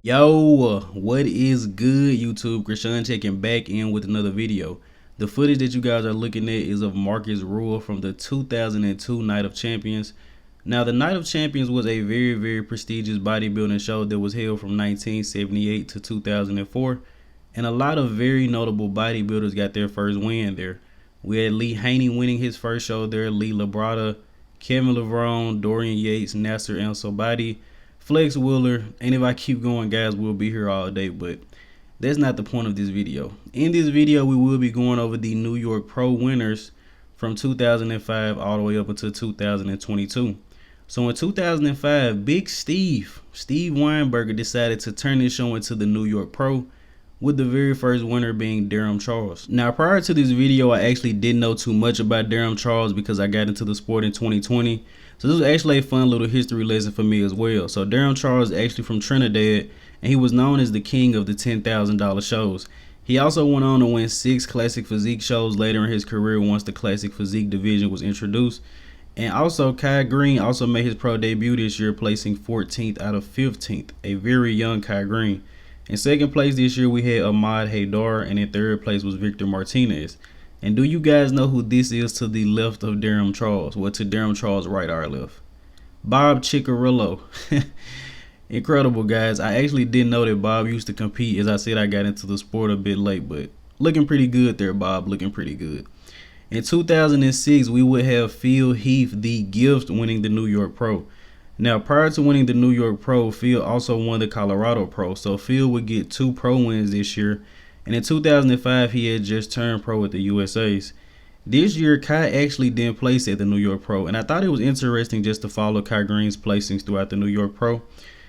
Yo, what is good, YouTube? Krishan checking back in with another video. The footage that you guys are looking at is of Marcus Ruhl from the 2002 Night of Champions. Now, the Night of Champions was a very prestigious bodybuilding show that was held from 1978 to 2004, and a lot of very notable bodybuilders got their first win there. We had Lee Haney winning his first show there, Lee Labrada, Kevin Levrone, Dorian Yates, Nasser Elssbiay, Flex Wheeler, and if I keep going, guys, we'll be here all day, but that's not the point of this video. In this video, we will be going over the New York Pro winners from 2005 all the way up until 2022. So in 2005, Big Steve Weinberger decided to turn this show into the New York Pro, with the very first winner being Darrem Charles. Now, prior to this video, I actually didn't know too much about Darrem Charles because I got into the sport in 2020. So this was actually a fun little history lesson for me as well. So Darrem Charles is actually from Trinidad, and he was known as the king of the $10,000 shows. He also went on to win 6 classic physique shows later in his career once the classic physique division was introduced. And also, Kai Greene also made his pro debut this year, placing 14th out of 15th, a very young Kai Greene. In second place this year, we had Ahmad Haydar, and in third place was Victor Martinez. And do you guys know who this is to the left of Darrem Charles? Well, to Darrem Charles' right, our left. Bob Ciccarello. Incredible, guys. I actually didn't know that Bob used to compete. As I said, I got into the sport a bit late, but looking pretty good there, Bob. Looking pretty good. In 2006, we would have Phil Heath, the Gift, winning the New York Pro. Now, prior to winning the New York Pro, Phil also won the Colorado Pro. So Phil would get 2 pro wins this year. And in 2005, he had just turned pro with the USAs. This year, Kai actually didn't place at the New York Pro. And I thought it was interesting just to follow Kai Greene's placings throughout the New York Pro.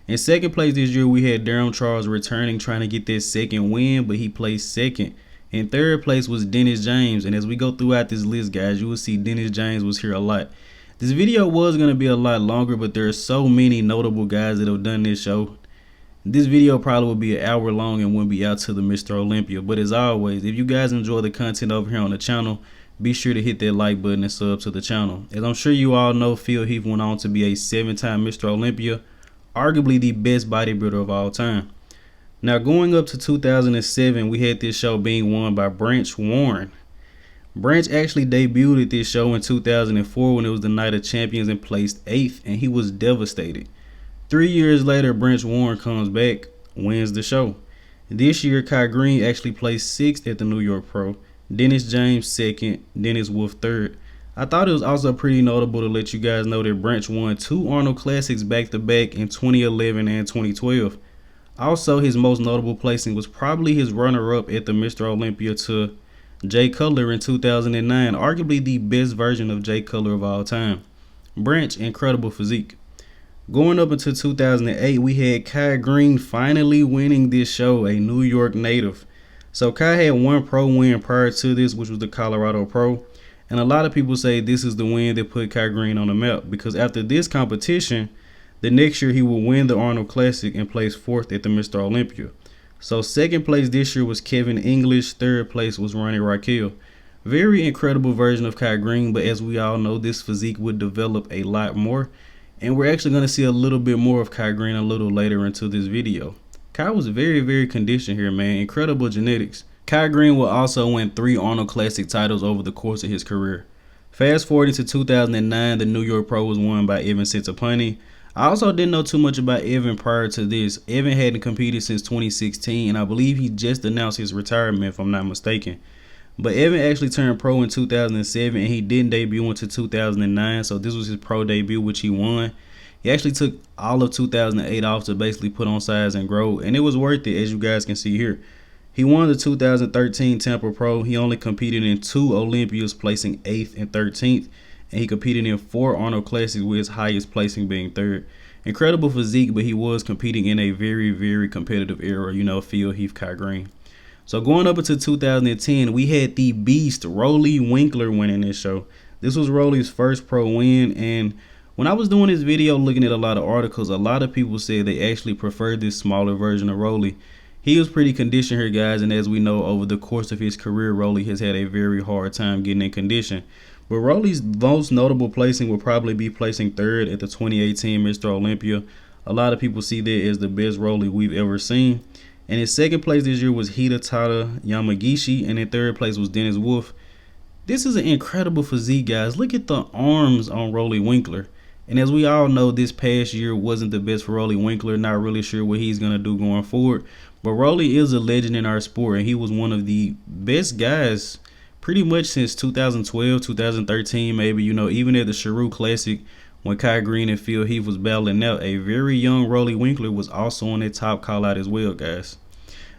In second place this year, we had Darrem Charles returning, trying to get that second win, but he placed second. In third place was Dennis James. And as we go throughout this list, guys, you will see Dennis James was here a lot. This video was going to be a lot longer, but there are so many notable guys that have done this show. This video probably will be an hour long and won't be out to the Mr. Olympia. But as always, if you guys enjoy the content over here on the channel, be sure to hit that like button and sub to the channel. As I'm sure you all know, Phil Heath went on to be a 7-time Mr. Olympia, arguably the best bodybuilder of all time. Now, going up to 2007, we had this show being won by Branch Warren. Branch actually debuted at this show in 2004 when it was the Night of Champions and placed 8th, and he was devastated. 3 years later, Branch Warren comes back, wins the show. This year, Kai Greene actually placed 6th at the New York Pro, Dennis James 2nd, Dennis Wolf 3rd. I thought it was also pretty notable to let you guys know that Branch won 2 Arnold Classics back-to-back in 2011 and 2012. Also, his most notable placing was probably his runner-up at the Mr. Olympia to Jay Cutler in 2009, arguably the best version of Jay Cutler of all time. Branch, incredible physique. Going up into 2008, we had Kai Greene finally winning this show, a New York native. So Kai had 1 pro win prior to this, which was the Colorado Pro. And a lot of people say this is the win that put Kai Greene on the map, because after this competition, the next year he will win the Arnold Classic and place 4th at the Mr. Olympia. So second place this year was Kevin English. Third place was Ronnie Raquel. Very incredible version of Kai Greene, but as we all know, this physique would develop a lot more. And we're actually going to see a little bit more of Kai Greene a little later into this video. Kai was very conditioned here, man. Incredible genetics. Kai Greene will also win 3 Arnold Classic titles over the course of his career. Fast forwarding to 2009, the New York Pro was won by Evan Centopani. I also didn't know too much about Evan prior to this. Evan hadn't competed since 2016, and I believe he just announced his retirement, if I'm not mistaken. But Evan actually turned pro in 2007, and he didn't debut until 2009, so this was his pro debut, which he won. He actually took all of 2008 off to basically put on size and grow, and it was worth it, as you guys can see here. He won the 2013 Tampa Pro. He only competed in 2 Olympias, placing 8th and 13th. And he competed in 4 Arnold Classics, with his highest placing being 3rd. Incredible physique, but he was competing in a very competitive era, you know, Phil Heath, Kai Greene. So going up into 2010, we had the beast Roelly Winklaar winning this show. This was Roelly's first pro win, and when I was doing this video looking at a lot of articles, a lot of people said they actually preferred this smaller version of Roelly. He was pretty conditioned here, guys, and as we know, over the course of his career, Roelly has had a very hard time getting in condition. But Roelly's most notable placing will probably be placing 3rd at the 2018 Mr. Olympia, A lot of people see that as the best Roelly we've ever seen. And in second place this year was Hidetaka Yamagishi, and in third place was Dennis Wolf. This is an incredible physique, guys. Look at the arms on Roelly Winklaar. And as we all know, this past year wasn't the best for Roelly Winklaar. Not really sure what he's going to do going forward. But Roelly is a legend in our sport, and he was one of the best guys pretty much since 2012, 2013, maybe. You know, even at the Showdown Classic, when Greene and Heath was battling out, a very young Roelly Winklaar was also on that top call out as well, guys.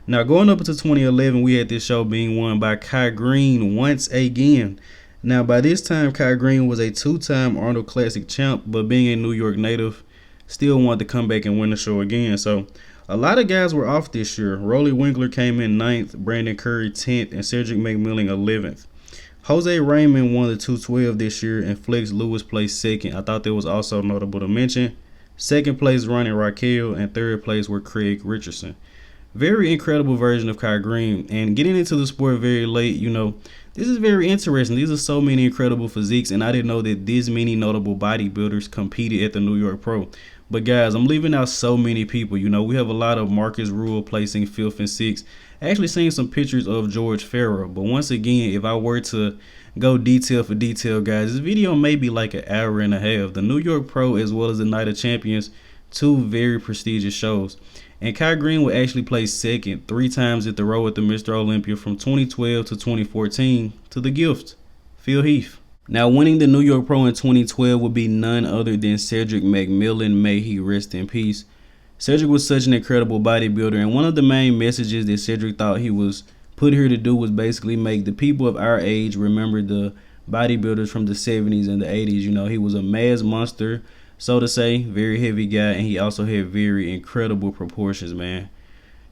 Now, going up into 2011, we had this show being won by Greene once again. Now, by this time, Greene was a two-time Arnold Classic champ, but being a New York native, still wanted to come back and win the show again. So, a lot of guys were off this year. Roelly Winklaar came in 9th, Brandon Curry 10th, and Cedric McMillan 11th. Jose Raymond won the 212 this year, and Flex Lewis placed 2nd. I thought that was also notable to mention. 2nd place, Ronnie Raquel, and 3rd place were Craig Richardson. Very incredible version of Greene, and getting into the sport very late, you know, this is very interesting. These are so many incredible physiques, and I didn't know that this many notable bodybuilders competed at the New York Pro. But guys, I'm leaving out so many people. You know, we have a lot of Marcus Rule placing 5th and 6th. Actually seeing some pictures of George Farrell. But once again, if I were to go detail for detail, guys, this video may be like an hour and a half. The New York Pro as well as the Night of Champions, two very prestigious shows. And Greene would actually place 2nd 3 times at the row at the Mr. Olympia from 2012 to 2014 to the gift, Phil Heath. Now, winning the New York Pro in 2012 would be none other than Cedric McMillan. May he rest in peace. Cedric was such an incredible bodybuilder, and one of the main messages that Cedric thought he was put here to do was basically make the people of our age remember the bodybuilders from the 70s and the 80s. You know, he was a mass monster, so to say, very heavy guy, and he also had very incredible proportions, man.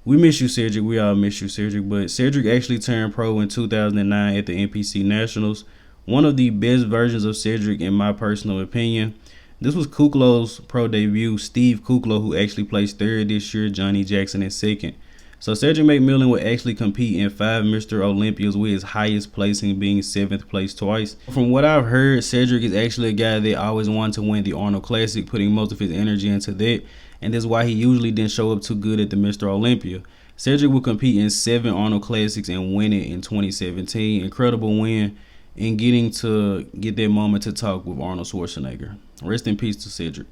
We miss you, Cedric. We all miss you, Cedric. But Cedric actually turned pro in 2009 at the NPC Nationals. One of the best versions of Cedric, in my personal opinion. This was Kuklo's pro debut, Steve Kuklo, who actually placed 3rd this year, Johnny Jackson in 2nd. So Cedric McMillan would actually compete in 5 Mr. Olympias, with his highest placing being 7th place twice. From what I've heard, Cedric is actually a guy that always wanted to win the Arnold Classic, putting most of his energy into that, and that's why he usually didn't show up too good at the Mr. Olympia. Cedric will compete in 7 Arnold Classics and win it in 2017. Incredible win, and getting to get that moment to talk with Arnold Schwarzenegger. Rest in peace to Cedric.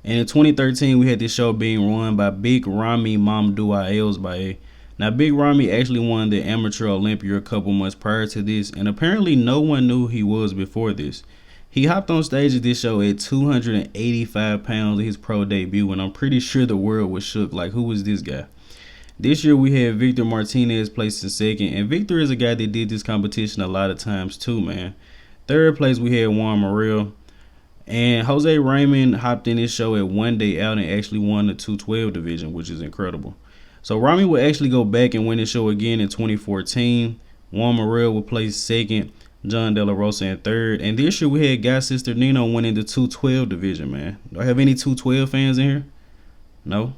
And in 2013, we had this show being won by Big Ramy Elssbiay. Now, Big Ramy actually won the Amateur Olympia a couple months prior to this, and apparently no one knew who he was before this. He hopped on stage at this show at 285 pounds at his pro debut, and I'm pretty sure the world was shook. Like, who was this guy? This year we had Victor Martinez placed in 2nd, and Victor is a guy that did this competition a lot of times too, man. 3rd place we had Juan Morel, and Jose Raymond hopped in this show at one day out and actually won the 212 division, which is incredible. So Ramy would actually go back and win the show again in 2014. Juan Morel would place 2nd, John De La Rosa in 3rd, and this year we had Guy Sister Nino winning the 212 division, man. Do I have any 212 fans in here? No?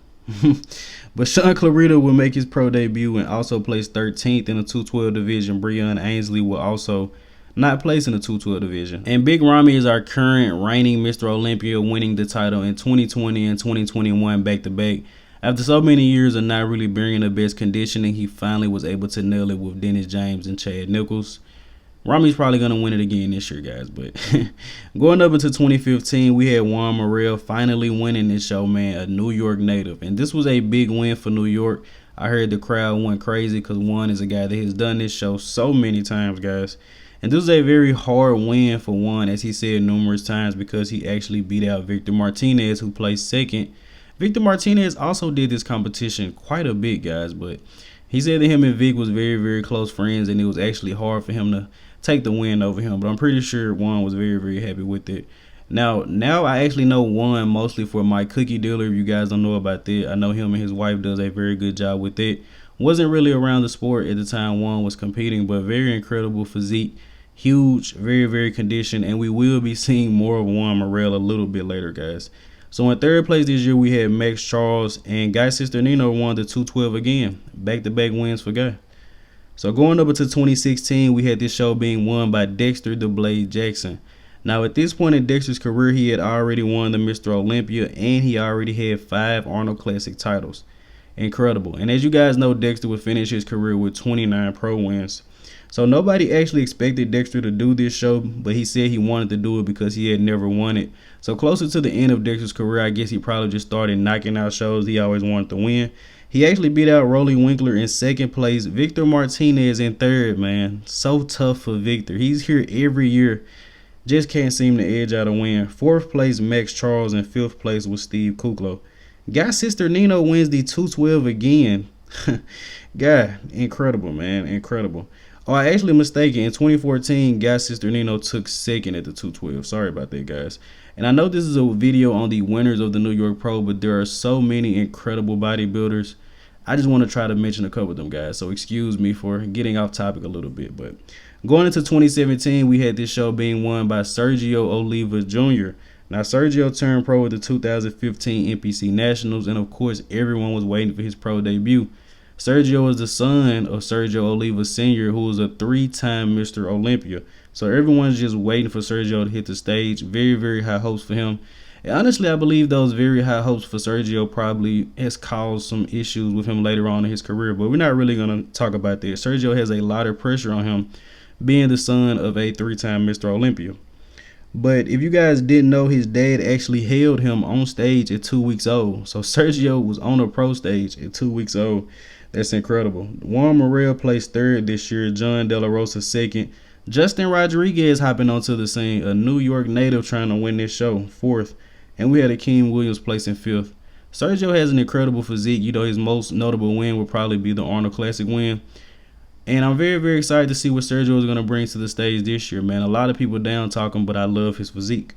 But Sean Clarita will make his pro debut and also place 13th in the 212 division. Breon Ainsley will also not place in the 212 division. And Big Ramy is our current reigning Mr. Olympia, winning the title in 2020 and 2021 back-to-back. After so many years of not really being in the best conditioning, he finally was able to nail it with Dennis James and Chad Nichols. Ramy's probably going to win it again this year, guys. But going up into 2015, we had Juan Morel finally winning this show, man, a New York native. And this was a big win for New York. I heard the crowd went crazy because Juan is a guy that has done this show so many times, guys. And this was a very hard win for Juan, as he said numerous times, because he actually beat out Victor Martinez, who placed 2nd. Victor Martinez also did this competition quite a bit, guys, but he said that him and Vic was very, very close friends, and it was actually hard for him to take the win over him. But I'm pretty sure Juan was very, very happy with it. Now I actually know Juan mostly for my cookie dealer. If you guys don't know about that, I know him and his wife does a very good job with it. Wasn't really around the sport at the time Juan was competing, but very incredible physique. Huge, very, very conditioned, and we will be seeing more of Juan Morel a little bit later, guys. So in 3rd place this year, we had Max Charles, and Guy Sister Nino won the 212 again. Back-to-back wins for Guy. So going over to 2016, we had this show being won by Dexter the Blade Jackson. Now, at this point in Dexter's career, he had already won the Mr. Olympia, and he already had 5 Arnold Classic titles. Incredible. And as you guys know, Dexter would finish his career with 29 pro wins. So nobody actually expected Dexter to do this show, but he said he wanted to do it because he had never won it. So closer to the end of Dexter's career, I guess he probably just started knocking out shows he always wanted to win. He actually beat out Roelly Winklaar in 2nd place, Victor Martinez in 3rd, man. So tough for Victor. He's here every year. Just can't seem to edge out a win. 4th place, Max Charles, and 5th place was Steve Kuklo. Guy's sister Nino wins the 212 again. Guy, incredible, man, incredible. Oh, I actually mistaken. In 2014, Guy's sister Nino took 2nd at the 212. Sorry about that, guys. And I know this is a video on the winners of the New York Pro, but there are so many incredible bodybuilders. I just want to try to mention a couple of them, guys. So excuse me for getting off topic a little bit. But going into 2017, we had this show being won by Sergio Oliva Jr. Now, Sergio turned pro at the 2015 NPC Nationals, and of course, everyone was waiting for his pro debut. Sergio is the son of Sergio Oliva Sr., who was a 3-time Mr. Olympia. So everyone's just waiting for Sergio to hit the stage. Very, very high hopes for him. And honestly, I believe those very high hopes for Sergio probably has caused some issues with him later on in his career. But we're not really going to talk about that. Sergio has a lot of pressure on him being the son of a 3-time Mr. Olympia. But if you guys didn't know, his dad actually held him on stage at 2 weeks old. So Sergio was on a pro stage at 2 weeks old. That's incredible. Juan Morel placed 3rd this year. John De La Rosa 2nd. Justin Rodriguez hopping onto the scene. A New York native trying to win this show. 4th. And we had Akeem Williams placing 5th. Sergio has an incredible physique. You know, his most notable win would probably be the Arnold Classic win. And I'm very, very excited to see what Sergio is going to bring to the stage this year, man. A lot of people down talking, but I love his physique.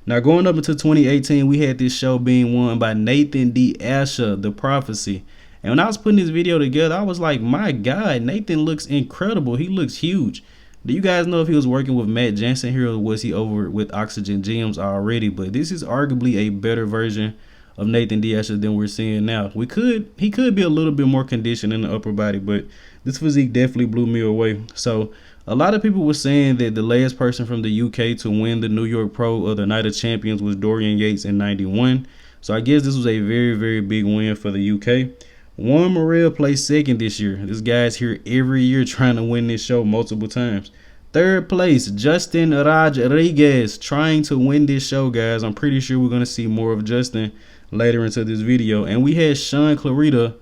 Now, going up into 2018, we had this show being won by Nathan D. Asha, The Prophecy. And when I was putting this video together, I was like, my God, Nathan looks incredible. He looks huge. Do you guys know if he was working with Matt Jansen here, or was he over with Oxygen Gyms already? But this is arguably a better version of Nathan D. Asha than we're seeing now. He could be a little bit more conditioned in the upper body, but this physique definitely blew me away. So a lot of people were saying that the last person from the UK to win the New York Pro or the Night of Champions was Dorian Yates in '91. So I guess this was a very, very big win for the UK. Juan Morel placed 2nd this year. This guy's here every year trying to win this show multiple times. 3rd place, Justin Rodriguez trying to win this show, guys. I'm pretty sure we're going to see more of Justin later into this video. And we had Sean Clarita,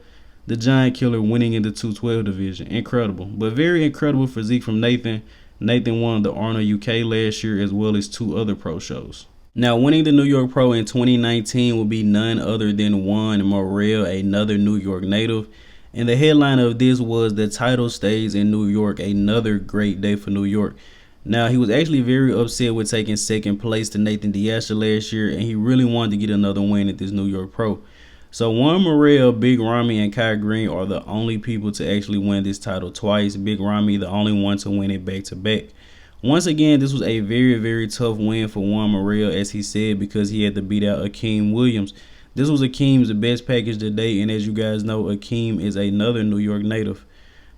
the Giant Killer, winning in the 212 division. Incredible. But very incredible physique from Nathan. Nathan won the Arnold UK last year as well as 2 other pro shows. Now, winning the New York Pro in 2019 will be none other than Juan Morel, another New York native. And the headline of this was "The title stays in New York, another great day for New York." Now, he was actually very upset with taking 2nd place to Nathan D. Asha last year, and he really wanted to get another win at this New York Pro. So Juan Morel, Big Ramy, and Kai Greene are the only people to actually win this title twice. Big Ramy, the only one to win it back-to-back. Once again, this was a very, very tough win for Juan Morel, as he said, because he had to beat out Akeem Williams. This was Akeem's best package today, and as you guys know, Akeem is another New York native.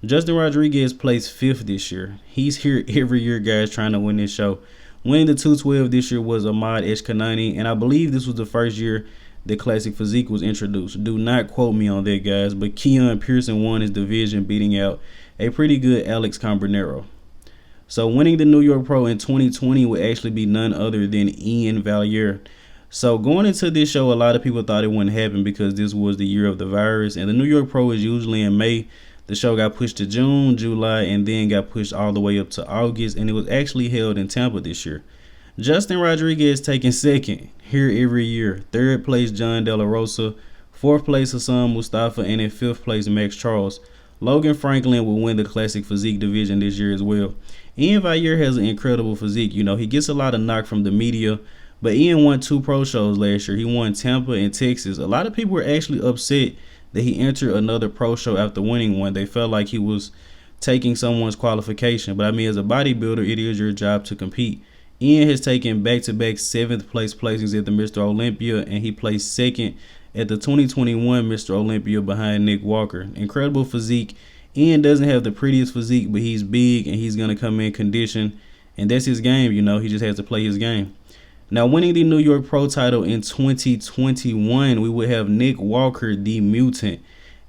Justin Rodriguez placed 5th this year. He's here every year, guys, trying to win this show. Winning the 212 this year was Ahmad Eshkanani, and I believe this was the first year the Classic Physique was introduced. Do not quote me on that, guys, but Keon Pearson won his division, beating out a pretty good Alex Cambronero. So winning the New York Pro in 2020 would actually be none other than Iain Valliere. So going into this show, a lot of people thought it wouldn't happen because this was the year of the virus, and the New York Pro is usually in May. The show got pushed to June, July, and then got pushed all the way up to August, and it was actually held in Tampa this year. Justin Rodriguez taking 2nd here every year. 3rd place, John De La Rosa. 4th place, Hassan Mustafa, and in 5th place, Max Charles. Logan Franklin will win the Classic Physique division this year as well. Iain Valliere has an incredible physique. You know, he gets a lot of knock from the media, but Iain won 2 pro shows last year. He won Tampa and Texas. A lot of people were actually upset that he entered another pro show after winning one. They felt like he was taking someone's qualification. But I mean, as a bodybuilder, it is your job to compete. Iain has taken back-to-back 7th place placings at the Mr. Olympia, and he placed 2nd at the 2021 Mr. Olympia behind Nick Walker. Incredible physique. Iain doesn't have the prettiest physique, but he's big and he's going to come in condition. And that's his game, you know. He just has to play his game. Now, winning the New York Pro title in 2021, we would have Nick Walker, the Mutant.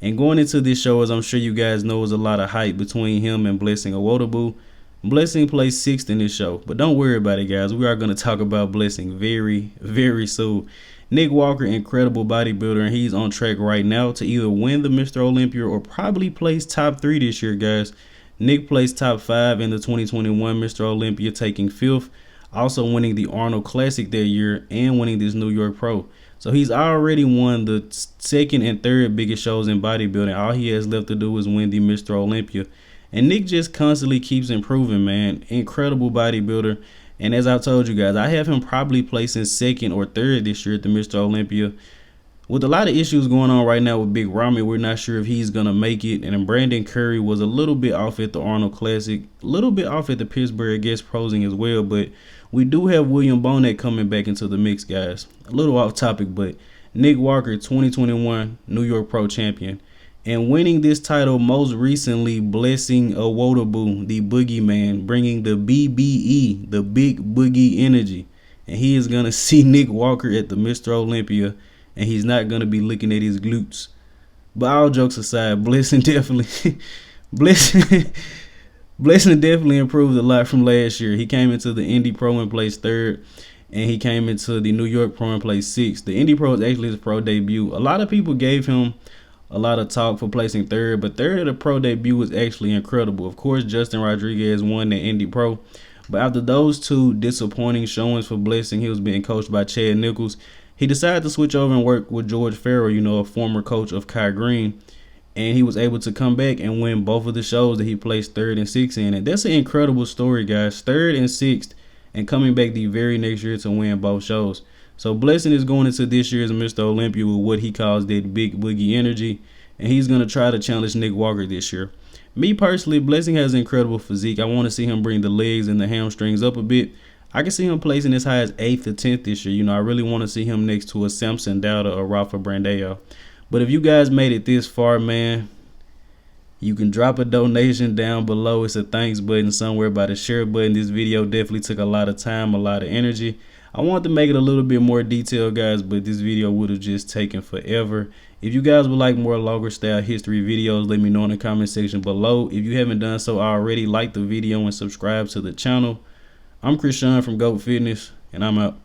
And going into this show, as I'm sure you guys know, was a lot of hype between him and Blessing Awodibu. Blessing placed 6th in this show, but don't worry about it, guys. We are going to talk about Blessing very, very soon. Nick Walker, incredible bodybuilder, and he's on track right now to either win the Mr. Olympia or probably place top 3 this year, guys. Nick placed top 5 in the 2021 Mr. Olympia, taking 5th. Also winning the Arnold Classic that year and winning this New York Pro. So he's already won the 2nd and 3rd biggest shows in bodybuilding. All he has left to do is win the Mr. Olympia. And Nick just constantly keeps improving, man. Incredible bodybuilder. And as I told you guys, I have him probably placing 2nd or 3rd this year at the Mr. Olympia. With a lot of issues going on right now with Big Ramy, we're not sure if he's going to make it. And Brandon Curry was a little bit off at the Arnold Classic, a little bit off at the Pittsburgh guest prosing as well. But we do have William Bonet coming back into the mix, guys. A little off topic, but Nick Walker, 2021 New York Pro champion. And winning this title most recently, Blessing Awodibu, the Boogeyman, bringing the BBE, the Big Boogie Energy. And he is going to see Nick Walker at the Mr. Olympia. And he's not going to be looking at his glutes. But all jokes aside, Blessing definitely improved a lot from last year. He came into the Indy Pro and placed 3rd. And he came into the New York Pro and placed 6th. The Indy Pro is actually his pro debut. A lot of people gave him a lot of talk for placing 3rd. But 3rd at the pro debut was actually incredible. Of course, Justin Rodriguez won the Indy Pro. But after those 2 disappointing showings for Blessing, he was being coached by Chad Nichols. He decided to switch over and work with George Farrell, you know, a former coach of Greene. And he was able to come back and win both of the shows that he placed 3rd and 6th in. And that's an incredible story, guys. 3rd and 6th and coming back the very next year to win both shows. So Blessing is going into this year's Mr. Olympia with what he calls that Big Boogie Energy. And he's going to try to challenge Nick Walker this year. Me personally, Blessing has an incredible physique. I want to see him bring the legs and the hamstrings up a bit. I can see him placing as high as 8th or 10th this year. You know, I really want to see him next to a Samson Dowda or Rafa Brandao. But if you guys made it this far, man, you can drop a donation down below. It's a thanks button somewhere by the share button. This video definitely took a lot of time, a lot of energy. I wanted to make it a little bit more detailed, guys, but this video would have just taken forever. If you guys would like more longer style history videos, let me know in the comment section below. If you haven't done so already, like the video and subscribe to the channel. I'm Krishan from GOAT Fitness, and I'm out.